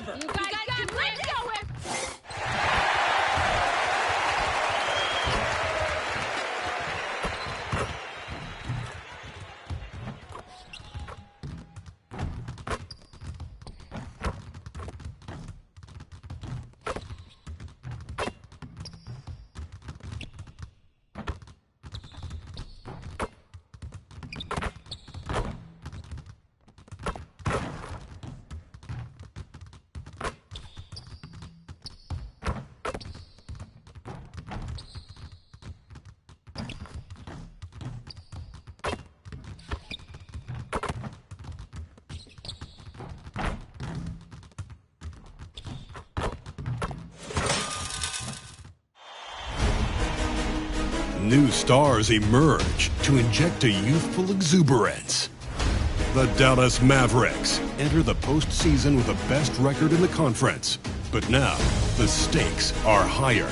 ever. You guys got it. Let's go. New stars emerge to inject a youthful exuberance. The Dallas Mavericks enter the postseason with the best record in the conference. But now, the stakes are higher.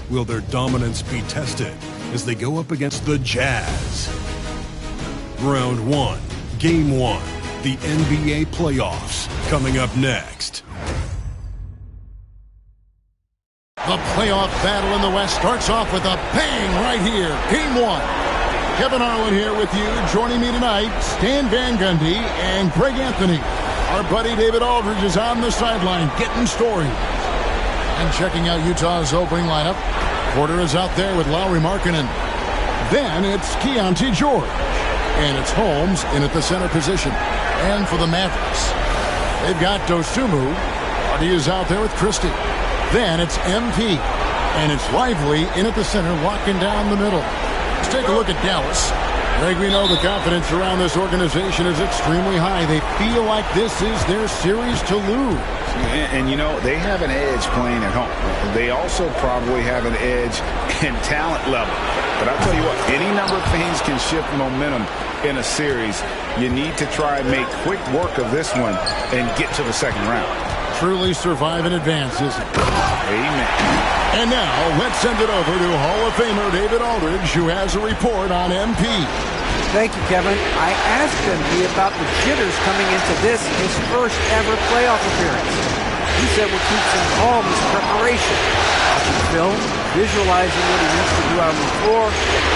Will their dominance be tested as they go up against the Jazz? Round 1, Game 1, the NBA playoffs, coming up next. The playoff battle in the West starts off with a bang right here. Game 1. Kevin Harlan here with you. Joining me tonight, Stan Van Gundy and Greg Anthony. Our buddy David Aldridge is on the sideline getting stories. And checking out Utah's opening lineup, Porter is out there with Lauri Markkanen. Then it's Keontae George. And it's Holmes in at the center position. And for the Mavericks, they've got Dosunmu. Hardy is out there with Christie. Then it's MP. And it's Lively in at the center, locking down the middle. Let's take a look at Dallas. Greg, we know the confidence around this organization is extremely high. They feel like this is their series to lose. And you know, they have an edge playing at home. They also probably have an edge in talent level. But I'll tell you what, any number of things can shift momentum in a series. You need to try and make quick work of this one and get to the second round. Truly survive in advance, isn't it? Amen. And now, let's send it over to Hall of Famer David Aldridge, who has a report on MP. Thank you, Kevin. I asked MP about the jitters coming into this, his first ever playoff appearance. He said what keeps him calm is preparation. Watching film, visualizing what he needs to do out on the floor,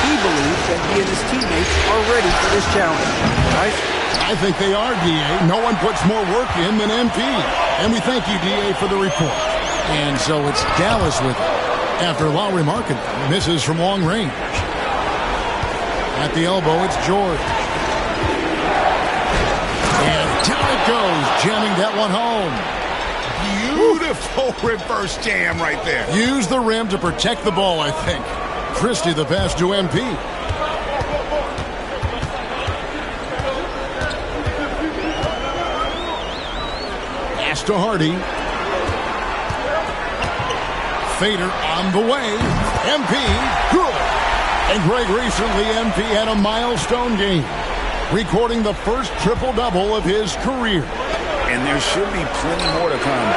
he believes that he and his teammates are ready for this challenge. Guys? I think they are, D.A. No one puts more work in than MP. And we thank you, D.A., for the report. And so it's Dallas with it after Lauri Markkanen misses from long range. At the elbow, it's George. And down it goes, jamming that one home. Beautiful reverse jam right there. Use the rim to protect the ball, I think. Christie the pass to MP. Pass to Hardy. Fader on the way. MP, good. And Greg, recently MP had a milestone game, recording the first triple-double of his career. And there should be plenty more to come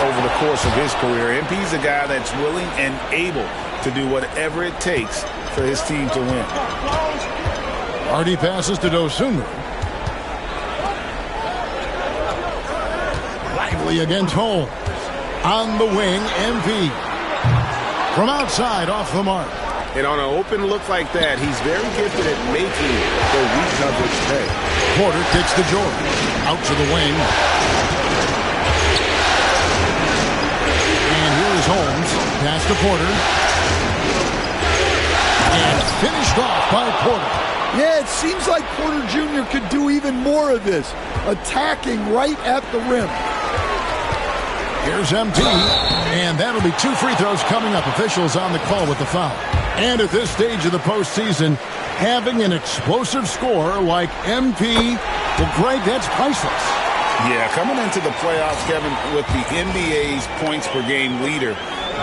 over the course of his career. MP's a guy that's willing and able to do whatever it takes for his team to win. Hardy passes to Dosunmu. Lively against Holmes. On the wing, MP. From outside, off the mark. And on an open look like that, he's very gifted at making the weak coverage pay. Porter kicks to George. Out to the wing. And here is Holmes. Pass to Porter. And finished off by Porter. Yeah, it seems like Porter Jr. could do even more of this, attacking right at the rim. Here's MP, and that'll be 2 free throws coming up. Officials on the call with the foul. And at this stage of the postseason, having an explosive scorer like MP, well, Greg, that's priceless. Yeah, coming into the playoffs, Kevin, with the NBA's points per game leader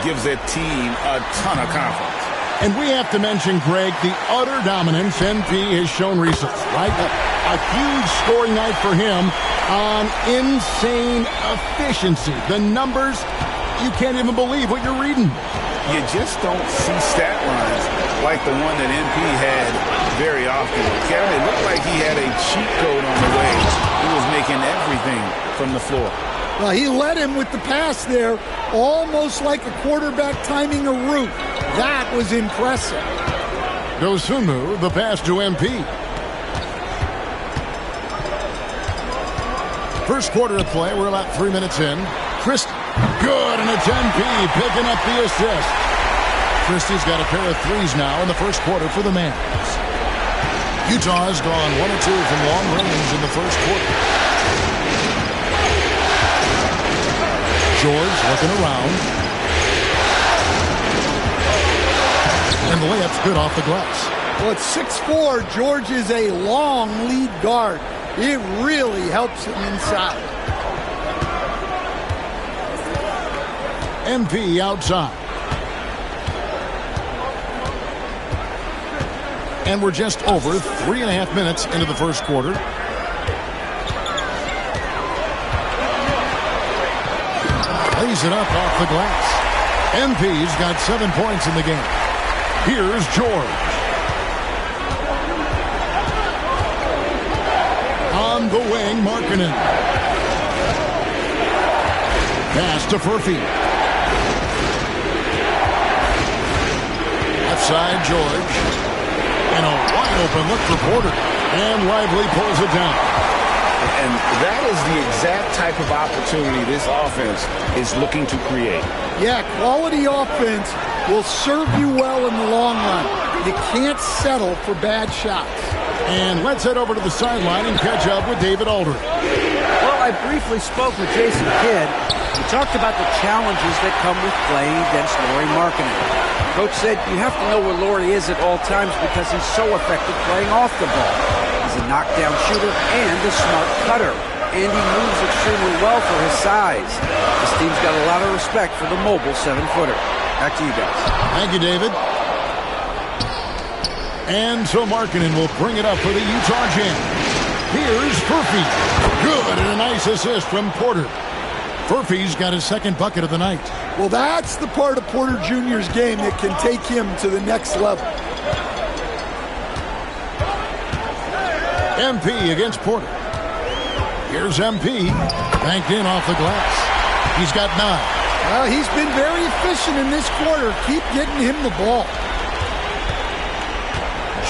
gives that team a ton of confidence. And we have to mention, Greg, the utter dominance MP has shown recently, right? A huge scoring night for him on insane efficiency. The numbers, you can't even believe what you're reading. You just don't see stat lines like the one that MP had very often. Kevin, it looked like he had a cheat code on the way. He was making everything from the floor. Well, he led him with the pass there, almost like a quarterback timing a route. That was impressive. Dosunmu, the pass to MP. First quarter of play, we're about 3 minutes in. Christie, good, and it's MP picking up the assist. Christie's got a pair of threes now in the first quarter for the Mavs. Utah has gone 1 of 2 from long range in the first quarter. George looking around. And the layup's good off the glass. Well, at 6'4", George is a long lead guard. It really helps him inside. MP outside. And we're just over 3.5 minutes into the first quarter. Lays it up off the glass. MP's got 7 points in the game. Here's George. On the wing, Markkanen. Pass to Furphy. Left side, George. And a wide open look for Porter. And Lively pulls it down. And that is the exact type of opportunity this offense is looking to create. Yeah, quality offense will serve you well in the long run. You can't settle for bad shots. And let's head over to the sideline and catch up with David Aldridge. Well, I briefly spoke with Jason Kidd. He talked about the challenges that come with playing against Lauri Markkanen. Coach said you have to know where Lauri is at all times because he's so effective playing off the ball. He's a knockdown shooter and a smart cutter. And he moves extremely well for his size. This team's got a lot of respect for the mobile 7-footer. Back to you guys. Thank you, David. And so Markkanen will bring it up for the Utah Jam. Here's Furphy. Good, and a nice assist from Porter. Furphy's got his second bucket of the night. Well, that's the part of Porter Jr.'s game that can take him to the next level. MP against Porter. Here's MP. Banked in off the glass. He's got 9. Well, he's been very efficient in this quarter. Keep getting him the ball.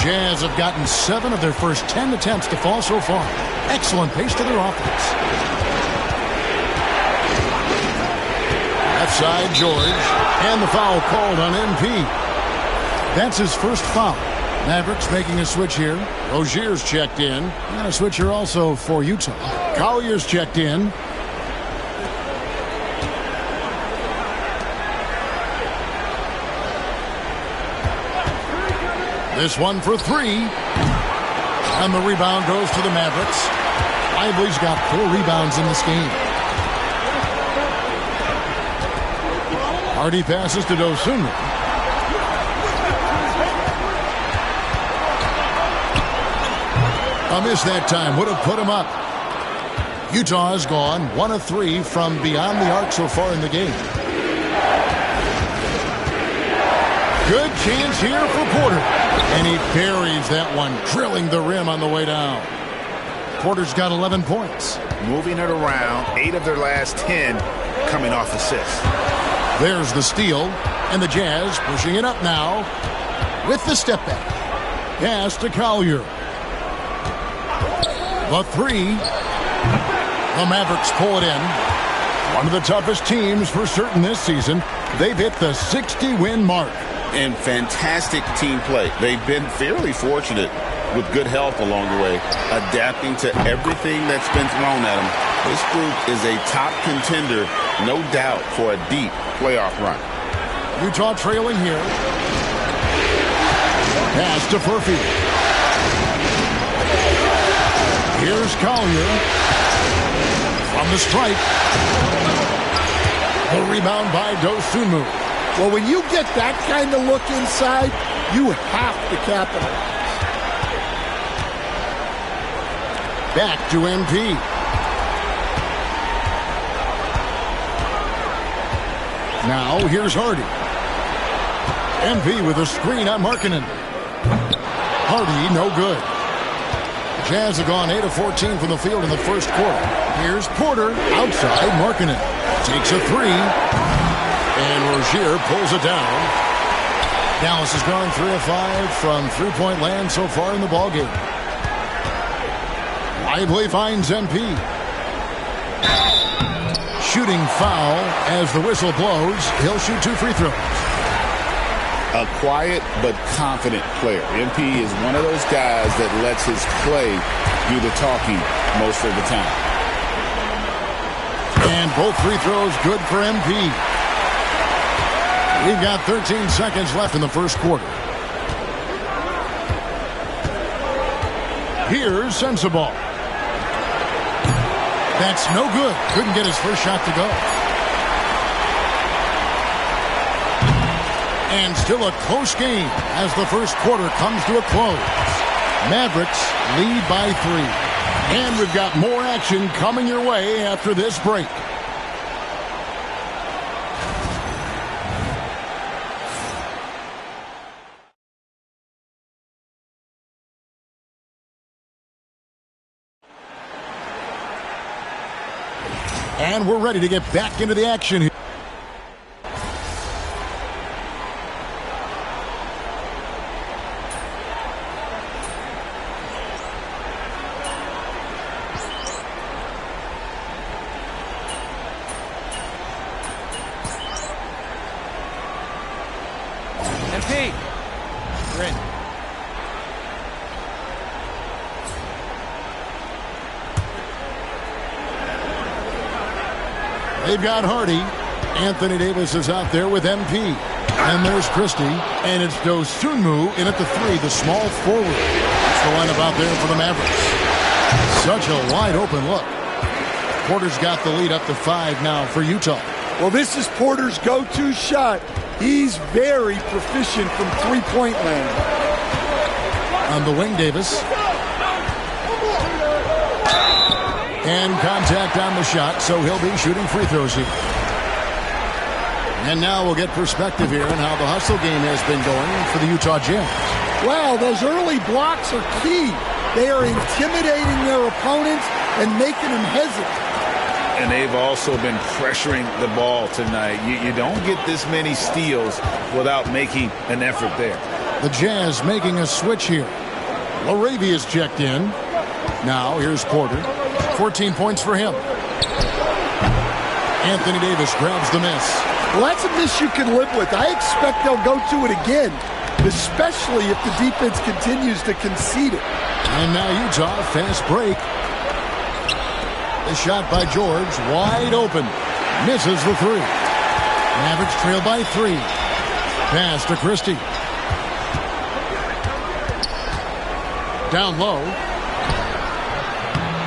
Jazz have gotten 7 of their first 10 attempts to fall so far. Excellent pace to their offense. Left side, George. And the foul called on MP. That's his first foul. Mavericks making a switch here. Rozier's checked in. And a switch here also for Utah. Collier's checked in. This one for 3. And the rebound goes to the Mavericks. Lively's got 4 rebounds in this game. Hardy passes to Dosunmu. A miss that time would have put him up. Utah has gone 1 of 3 from beyond the arc so far in the game. Good chance here for Porter. And he buries that one, drilling the rim on the way down. Porter's got 11 points. Moving it around, 8 of their last 10 coming off assists. There's the steal, and the Jazz pushing it up now with the step back. Pass to Collier. The 3. The Mavericks pull it in. One of the toughest teams for certain this season. They've hit the 60-win mark. And fantastic team play. They've been fairly fortunate with good health along the way, adapting to everything that's been thrown at them. This group is a top contender, no doubt, for a deep playoff run. Utah trailing here. Pass to Furphy. Here's Collier. From the strike. The rebound by Dosunmu. Well, when you get that kind of look inside, you have to capitalize. Back to MP. Now, here's Hardy. MP with a screen on Markkanen. Hardy, no good. Jazz have gone 8 of 14 from the field in the first quarter. Here's Porter outside, marking it. Takes a three. And Rozier pulls it down. Dallas has gone 3 of 5 from three-point land so far in the ballgame. Lively finds MP. Shooting foul as the whistle blows. He'll shoot 2 free throws. A quiet but confident player. MP is one of those guys that lets his play do the talking most of the time. And both free throws good for MP. We've got 13 seconds left in the first quarter. Here's Sensabaugh. That's no good. Couldn't get his first shot to go. And still a close game as the first quarter comes to a close. Mavericks lead by 3. And we've got more action coming your way after this break. And we're ready to get back into the action here. MP. Grin. They've got Hardy. Anthony Davis is out there with MP. And there's Christie. And it's Dosunmu in at the 3, the small forward. That's the lineup out there for the Mavericks. Such a wide open look. Porter's got the lead up to 5 now for Utah. Well, this is Porter's go-to shot. He's very proficient from three-point land. On the wing, Davis. And contact on the shot, so he'll be shooting free throws here. And now we'll get perspective here on how the hustle game has been going for the Utah Jazz. Wow, those early blocks are key. They are intimidating their opponents and making them hesitant. And they've also been pressuring the ball tonight. You don't get this many steals without making an effort there. The Jazz making a switch here. Laravia's checked in. Now here's Porter. 14 points for him. Anthony Davis grabs the miss. Well, that's a miss you can live with. I expect they'll go to it again, especially if the defense continues to concede it. And now Utah, fast break. The shot by George, wide open. Misses the 3. Mavericks trail by 3. Pass to Christie. Down low.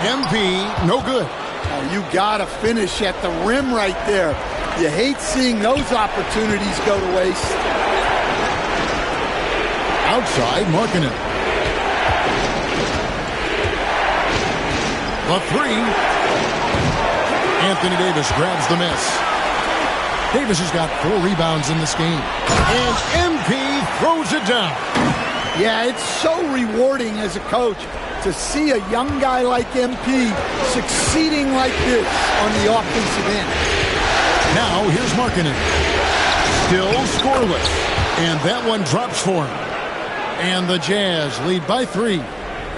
MP, no good. Now you gotta finish at the rim right there. You hate seeing those opportunities go to waste. Outside, marking it. The 3. Anthony Davis grabs the miss. Davis has got 4 rebounds in this game. And MP throws it down. Yeah, it's so rewarding as a coach to see a young guy like MP succeeding like this on the offensive end. Now here's Markkanen. Still scoreless. And that one drops for him. And the Jazz lead by 3.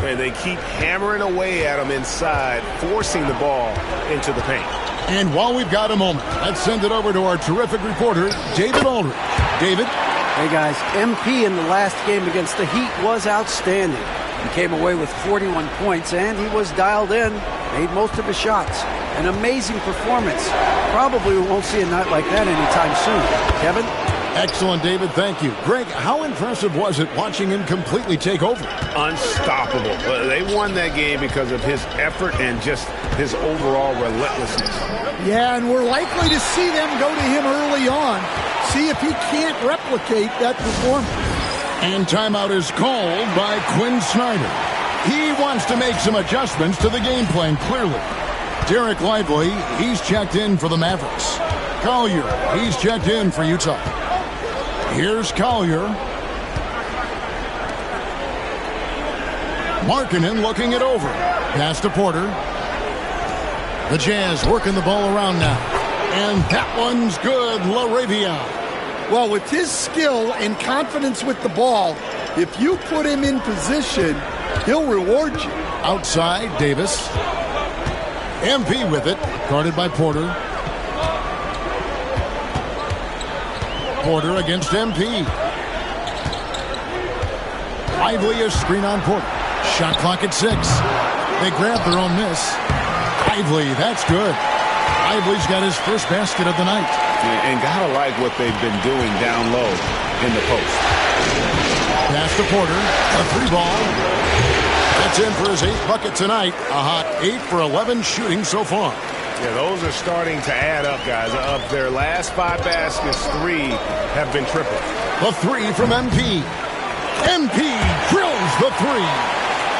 And they keep hammering away at him inside, forcing the ball into the paint. And while we've got a moment, let's send it over to our terrific reporter, David Aldridge. David? Hey, guys, MP in the last game against the Heat was outstanding. He came away with 41 points, and he was dialed in, made most of his shots. An amazing performance. Probably we won't see a night like that anytime soon. Kevin? Excellent, David. Thank you. Greg, how impressive was it watching him completely take over? Unstoppable. They won that game because of his effort and just his overall relentlessness. Yeah, and we're likely to see them go to him early on. See if he can't replicate that performance. And timeout is called by Quinn Snyder. He wants to make some adjustments to the game plan, clearly. Derek Lively, he's checked in for the Mavericks. Collier, he's checked in for Utah. Here's Collier. Markkanen looking it over. Pass to Porter. The Jazz working the ball around now. And that one's good. LaRavia. Well, with his skill and confidence with the ball, if you put him in position, he'll reward you. Outside, Davis. MP with it. Guarded by Porter. Porter against MP. Lively a screen on Porter. Shot clock at 6. They grab their own miss. Lively, that's good. Lively's got his first basket of the night. And gotta like what they've been doing down low in the post. Pass to Porter. A 3-ball. That's in for his 8th bucket tonight. A hot 8 for 11 shooting so far. Yeah, those are starting to add up, guys. Of their last 5 baskets, 3 have been triple. The 3 from MP. MP drills the 3.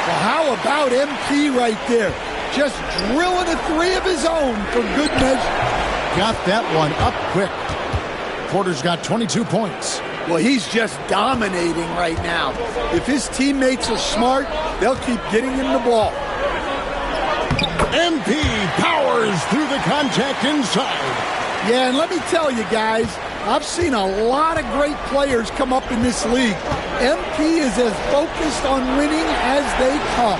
Well, how about MP right there? Just drilling a 3 of his own for good measure. Got that one up quick. Porter's got 22 points. Well, he's just dominating right now. If his teammates are smart, they'll keep getting him the ball. MP powers through the contact inside. Yeah, and let me tell you guys, I've seen a lot of great players come up in this league. MP is as focused on winning as they come.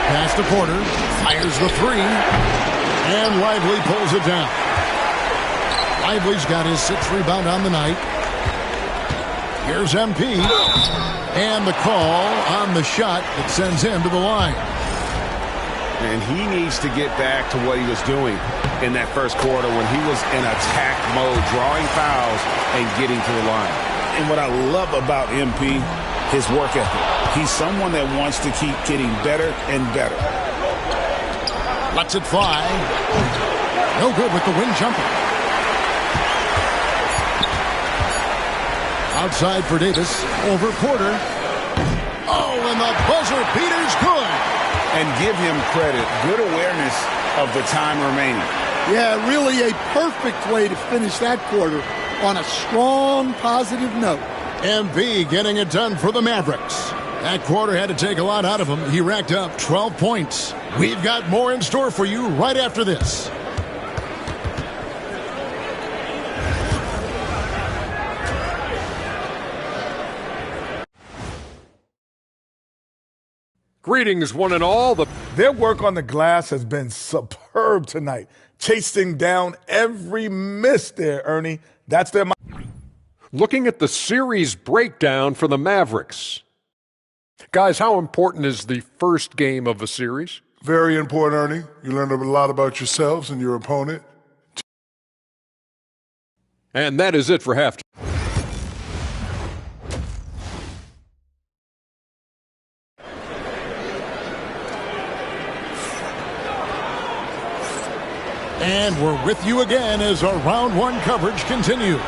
Pass to Porter, fires the 3, and Lively pulls it down. Lively's got his 6th rebound on the night. Here's MP, and the call on the shot that sends him to the line. And he needs to get back to what he was doing in that first quarter when he was in attack mode, drawing fouls and getting to the line. And what I love about MP, his work ethic. He's someone that wants to keep getting better and better. Lets it fly. No good with the wing jumper. Outside for Davis. Over Porter. Oh, and the buzzer beater's good. And give him credit. Good awareness of the time remaining. Yeah, really a perfect way to finish that quarter on a strong, positive note. MB getting it done for the Mavericks. That quarter had to take a lot out of him. He racked up 12 points. We've got more in store for you right after this. Greetings, one and all. Their work on the glass has been superb tonight, chasing down every miss there, Ernie. That's their... Looking at the series breakdown for the Mavericks. Guys, how important is the first game of a series? Very important, Ernie. You learn a lot about yourselves and your opponent. And that is it for halftime. And we're with you again as our round 1 coverage continues.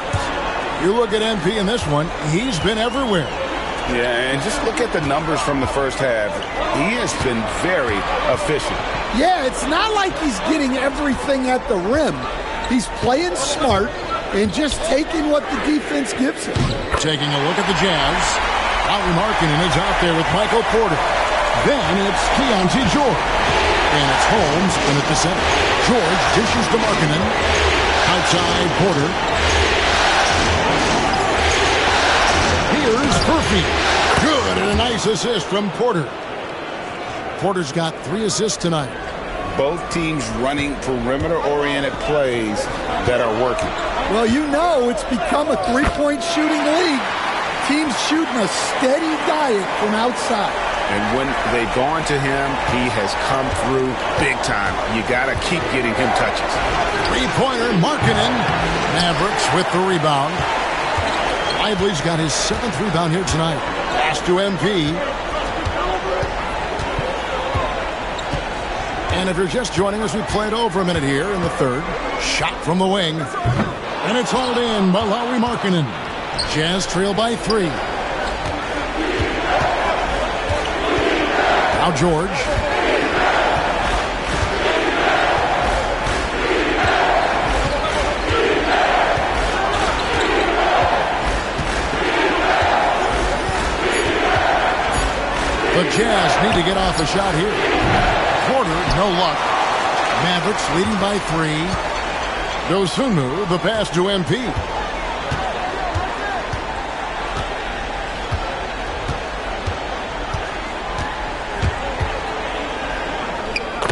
You look at MP in this one, he's been everywhere. Yeah, and just look at the numbers from the first half. He has been very efficient. Yeah, it's not like he's getting everything at the rim. He's playing smart and just taking what the defense gives him. Taking a look at the Jazz. Lauri Markkanen is out there with Michael Porter. Then it's Keontae George. And it's Holmes in at the center. George dishes to Markkanen. Outside Porter. Here's Murphy. Good, and a nice assist from Porter. Porter's got 3 assists tonight. Both teams running perimeter-oriented plays that are working. Well, you know it's become a 3-point shooting league. Teams shooting a steady diet from outside. And when they've gone to him, he has come through big time. You got to keep getting him touches. 3-pointer, Markkanen. Mavericks with the rebound. Lively's got his 7th rebound here tonight. Pass to MP. And if you're just joining us, we played over a minute here in the third. Shot from the wing. And it's hauled in by Lauri Markkanen. Jazz trail by 3. Now George. The The Jazz need to get off a shot here. Porter, no luck. Mavericks leading by 3. Dosunmu, the pass to MP.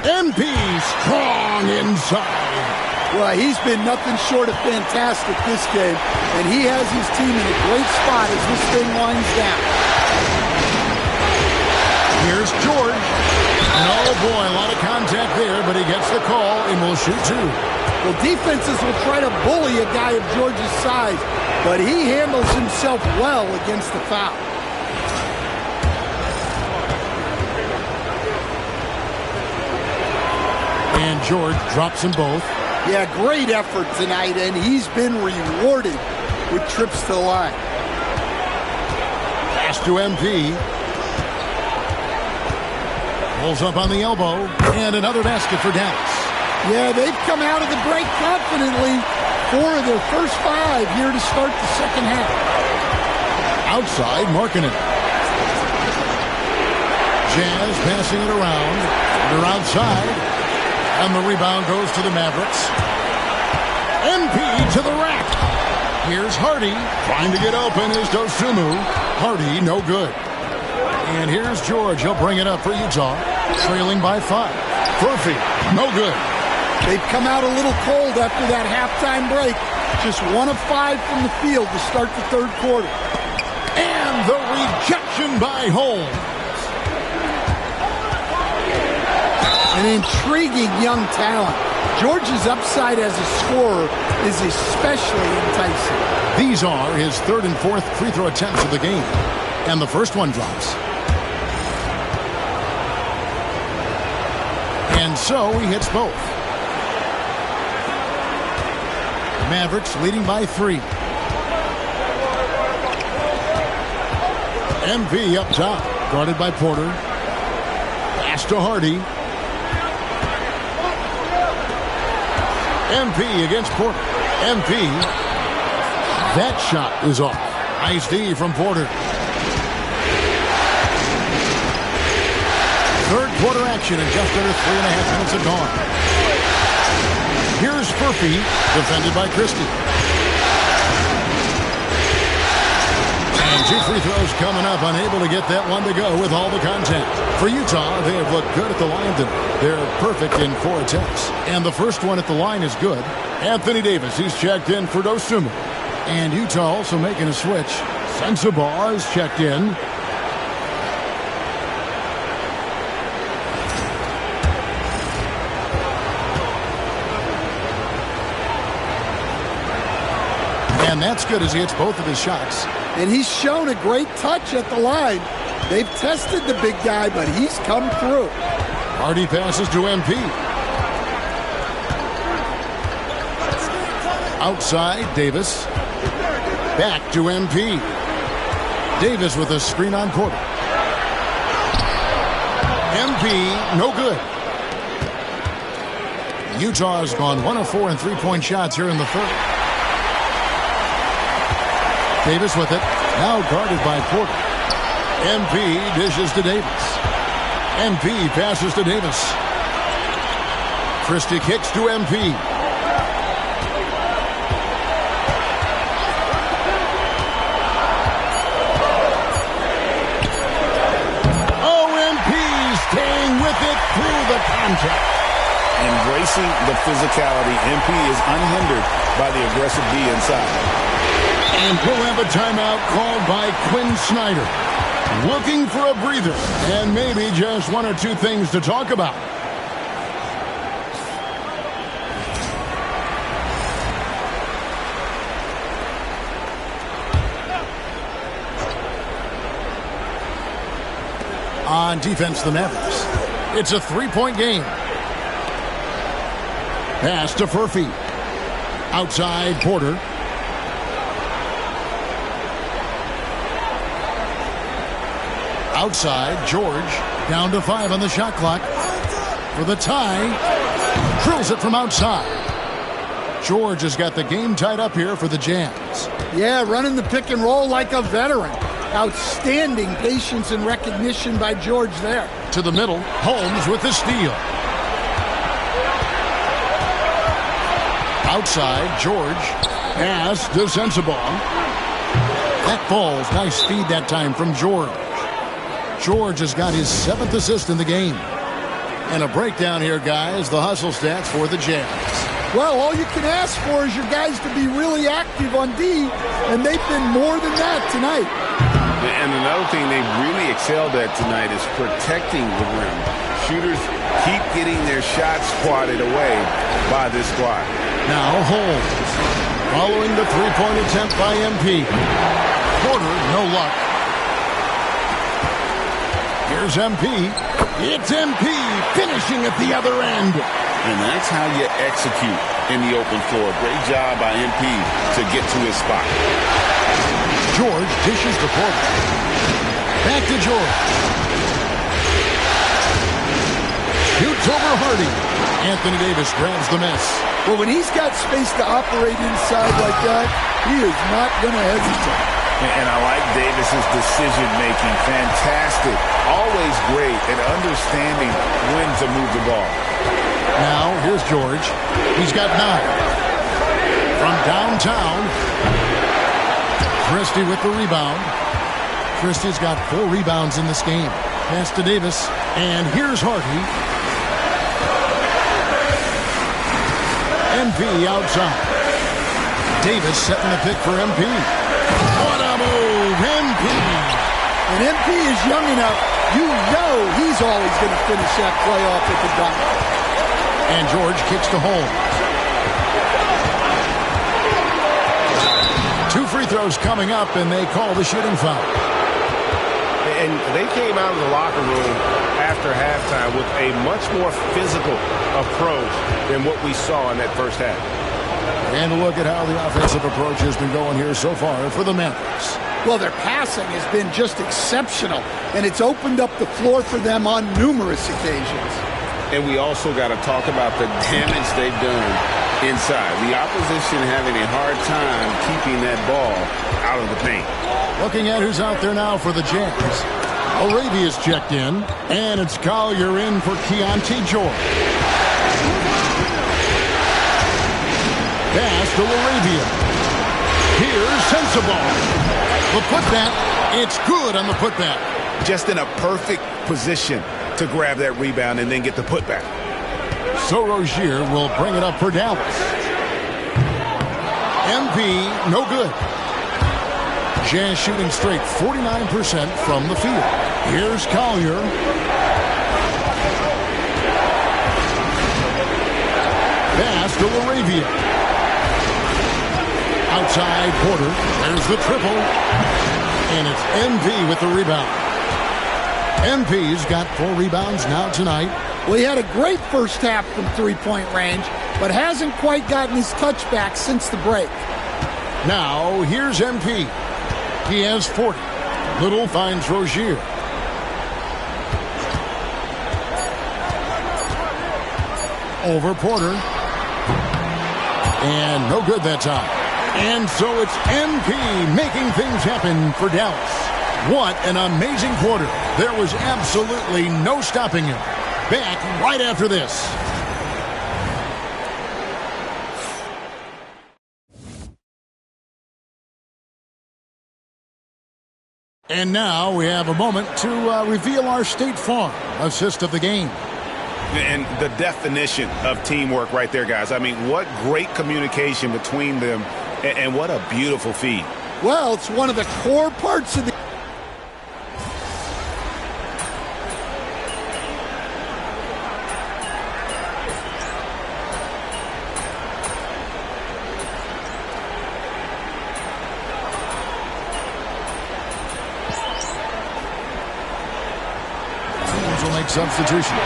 MP strong inside. Well, he's been nothing short of fantastic this game, and he has his team in a great spot as this thing winds down. Here's George. Oh, boy, a lot of contact there, but he gets the call and will shoot 2. Well, defenses will try to bully a guy of George's size, but he handles himself well against the foul. And George drops them both. Yeah, great effort tonight, and he's been rewarded with trips to the line. Pass to MP. Pulls up on the elbow, and another basket for Dallas. Yeah, they've come out of the break confidently. 4 of their first 5 here to start the second half. Outside, Markkanen. Jazz passing it around. They're outside. And the rebound goes to the Mavericks. MP to the rack. Here's Hardy. Trying to get open is Dosunmu. Hardy, no good. And here's George. He'll bring it up for Utah. Trailing by 5. Furphy, no good. They've come out a little cold after that halftime break. Just 1 of 5 from the field to start the third quarter. And the rejection by Holmes. An intriguing young talent. George's upside as a scorer is especially enticing. These are his 3rd and 4th free throw attempts of the game. And the first one drops. And so he hits both. Mavericks leading by 3. MP up top, guarded by Porter. Pass to Hardy. MP against Porter. MP. That shot is off. Nice D from Porter. Third quarter action and just under 3.5 minutes have gone. Here's Furphy, defended by Christie. And 2 free throws coming up, unable to get that one to go with all the contact. For Utah, they have looked good at the line tonight. They're perfect in 4 attempts. And the first one at the line is good. Anthony Davis, he's checked in for Dosunmu. And Utah also making a switch. Sensabaugh is checked in. And that's good as he hits both of his shots. And he's shown a great touch at the line. They've tested the big guy, but he's come through. Hardy passes to MP. Outside, Davis. Back to MP. Davis with a screen on Porter. MP, no good. Utah has gone 1 of 4 in three-point shots here in the third. Davis with it. Now guarded by Porter. MP dishes to Davis. MP passes to Davis. Christie kicks to MP. Staying with it through the contact. Embracing the physicality, MP is unhindered by the aggressive D inside. And we'll have a timeout called by Quinn Snyder. Looking for a breather and maybe just 1 or 2 things to talk about. On defense, the Mavericks. It's a 3-point game. Pass to Furphy. Outside, Porter. Outside, George. Down to 5 on the shot clock. For the tie. Drills it from outside. George has got the game tied up here for the Jazz. Yeah, running the pick and roll like a veteran. Outstanding patience and recognition by George there. To the middle, Holmes with the steal. Outside, George. Pass to Sensabaugh. That falls. Nice speed that time from George. George has got his 7th assist in the game. And a breakdown here, guys. The hustle stats for the Jazz. Well, all you can ask for is your guys to be really active on D, and they've been more than that tonight. And another thing they've really excelled at tonight is protecting the rim. Shooters keep getting their shots swatted away by this squad. Now Holmes, following the three-point attempt by MP. Porter, no luck. Here's MP. It's MP finishing at the other end. And that's how you execute in the open floor. Great job by MP to get to his spot. George dishes the Porter. Back to George. Shoots over Hardy. Anthony Davis grabs the miss. Well, when he's got space to operate inside like that, he is not going to hesitate. And I like Davis's decision-making. Fantastic. Always great at understanding when to move the ball. Now, here's George. He's got 9. From downtown, Christie with the rebound. Christie's got 4 rebounds in this game. Pass to Davis. And here's Hardy. MP outside. Davis setting the pick for MP. What a move, MP. And MP is young enough, you know he's always going to finish that play off at the dot. And George kicks to Holmes. 2 free throws coming up, and they call the shooting foul. And they came out of the locker room after halftime with a much more physical approach than what we saw in that first half. And a look at how the offensive approach has been going here so far for the Mavericks. Well, their passing has been just exceptional, and it's opened up the floor for them on numerous occasions. And we also got to talk about the damage they've done inside. The opposition having a hard time keeping that ball out of the paint. Looking at who's out there now for the Jazz. Arabia's checked in, and it's Collier in for Keontae George. Pass to Arabia. Here's Sensabaugh. The putback, it's good on the putback. Just in a perfect position to grab that rebound and then get the putback. So Rozier will bring it up for Dallas. MP, no good. Jazz shooting straight 49% from the field. Here's Collier. Pass to Arabia. Outside Porter. There's the triple. And it's MP with the rebound. MP's got 4 rebounds now tonight. Well, he had a great first half from three-point range, but hasn't quite gotten his touchback since the break. Now, here's MP. He has 40. Little finds Rozier. Over Porter. And no good that time. And so it's MP making things happen for Dallas. What an amazing quarter. There was absolutely no stopping him. Back right after this. And now we have a moment to reveal our State Farm assist of the game. And the definition of teamwork right there, guys. I mean, what great communication between them, and what a beautiful feed. Well, it's one of the core parts of the teams will make substitutions.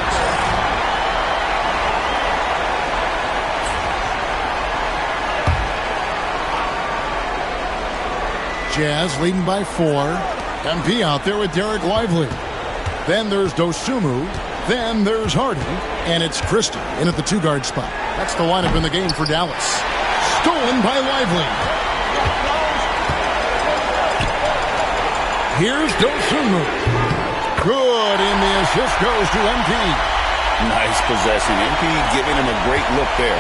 Jazz leading by 4. MP out there with Derek Lively. Then there's Dosumu. Then there's Hardy. And it's Christie in at the 2-guard spot. That's the lineup in the game for Dallas. Stolen by Lively. Here's Dosunmu. Good, and the assist goes to MP. Nice possession. MP giving him a great look there.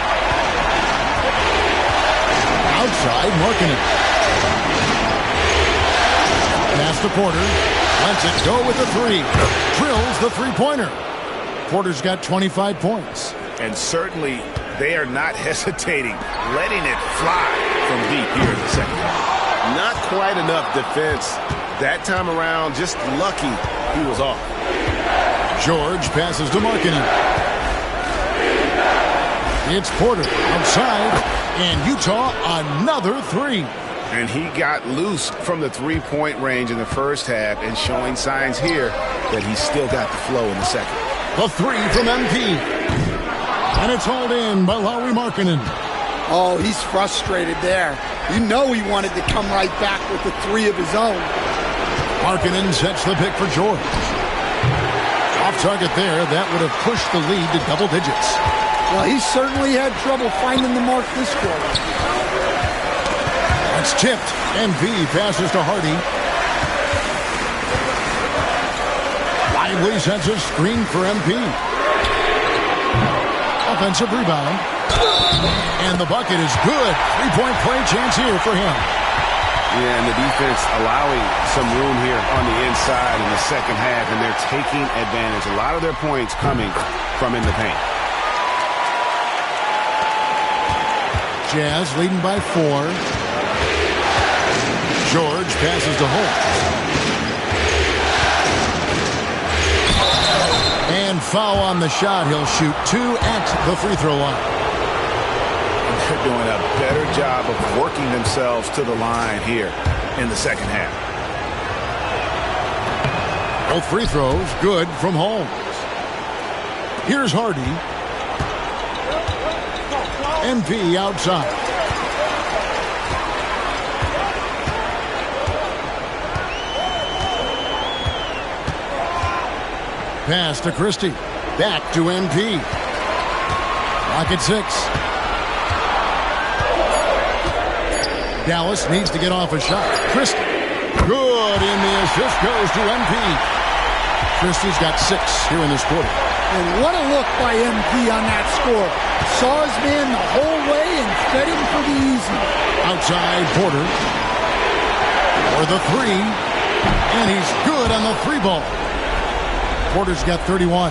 Outside, Markkanen. Pass to Porter. Lets it go with the three. Drills the three-pointer. Porter's got 25 points. And certainly they are not hesitating, letting it fly from deep here in the second half. Not quite enough defense that time around. Just lucky he was off. George passes to Markkanen. It's Porter outside, and Utah another three. And he got loose from the three-point range in the first half and showing signs here that he's still got the flow in the second. The three from MP. And it's hauled in by Lauri Markkanen. Oh, he's frustrated there. You know he wanted to come right back with the three of his own. Markkanen sets the pick for George. Off target there, that would have pushed the lead to double digits. Well, he certainly had trouble finding the mark this quarter. It's tipped. MP passes to Hardy. Lively sets a screen for MP. Offensive rebound. And the bucket is good. Three-point play chance here for him. Yeah, and the defense allowing some room here on the inside in the second half, and they're taking advantage. A lot of their points coming from in the paint. Jazz leading by 4. George passes to Holmes. And foul on the shot. He'll shoot 2 at the free throw line. They're doing a better job of working themselves to the line here in the second half. Both free throws good from Holmes. Here's Hardy. MP outside. Pass to Christie. Back to MP. Lock at 6. Dallas needs to get off a shot. Christie. Good, and the assist goes to MP. Christie's got 6 here in this quarter. And what a look by MP on that score. Saw his man the whole way and fed him for the easy. Outside, Porter. For the 3. And he's good on the 3 ball. Porter's got 31.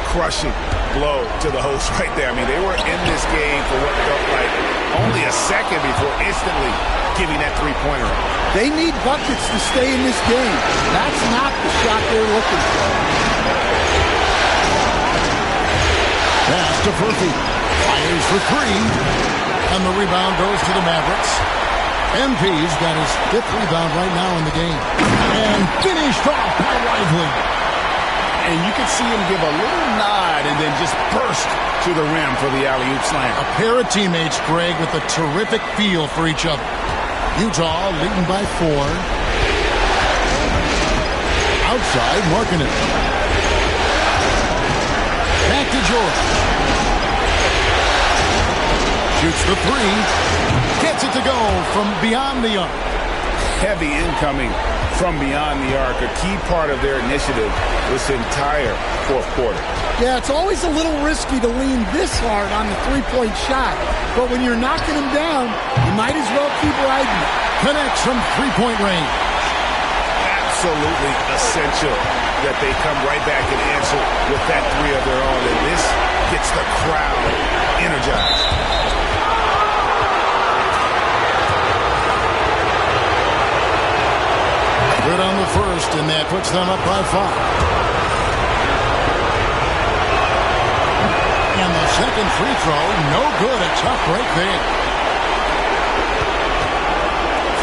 Crushing blow to the host right there. I mean, they were in this game for what felt like only a second before instantly giving that three-pointer. They need buckets to stay in this game. That's not the shot they're looking for. Pass to Murphy. Fires for 3. And the rebound goes to the Mavericks. MP's got his 5th rebound right now in the game. And finished off by Lively. And you can see him give a little nod and then just burst to the rim for the alley-oop slam. A pair of teammates, Greg, with a terrific feel for each other. Utah leading by 4. Outside, Markkanen. Back to George. Shoots the 3. Gets it to go from beyond the arc. Heavy incoming from beyond the arc, a key part of their initiative this entire fourth quarter. Yeah, it's always a little risky to lean this hard on the three-point shot, but when you're knocking them down, you might as well keep riding it. Connects from three-point range. Absolutely essential that they come right back and answer with that 3 of their own, and this gets the crowd energized. Good on the first, and that puts them up by 5. And the second free throw, no good. A tough break there.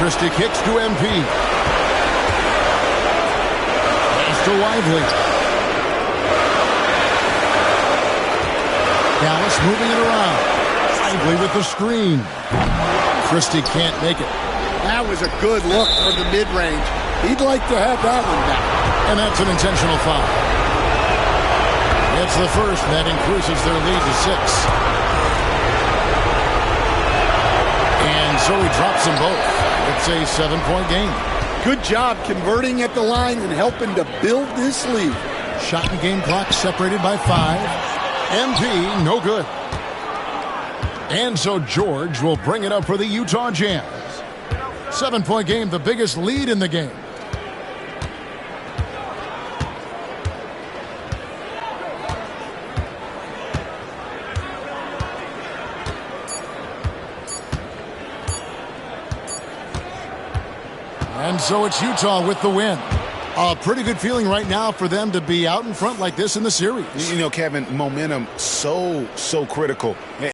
Christie kicks to MP. Pass to Lively. Dallas moving it around. Lively with the screen. Christie can't make it. That was a good look from the mid-range. He'd like to have that one back. And that's an intentional foul. It's the first, and that increases their lead to 6. And so he drops them both. It's a 7-point game. Good job converting at the line and helping to build this lead. Shot and game clock separated by 5. MP, no good. And so George will bring it up for the Utah Jazz. 7-point game, the biggest lead in the game. And so it's Utah with the win. A pretty good feeling right now for them to be out in front like this in the series. You know, Kevin, momentum so critical.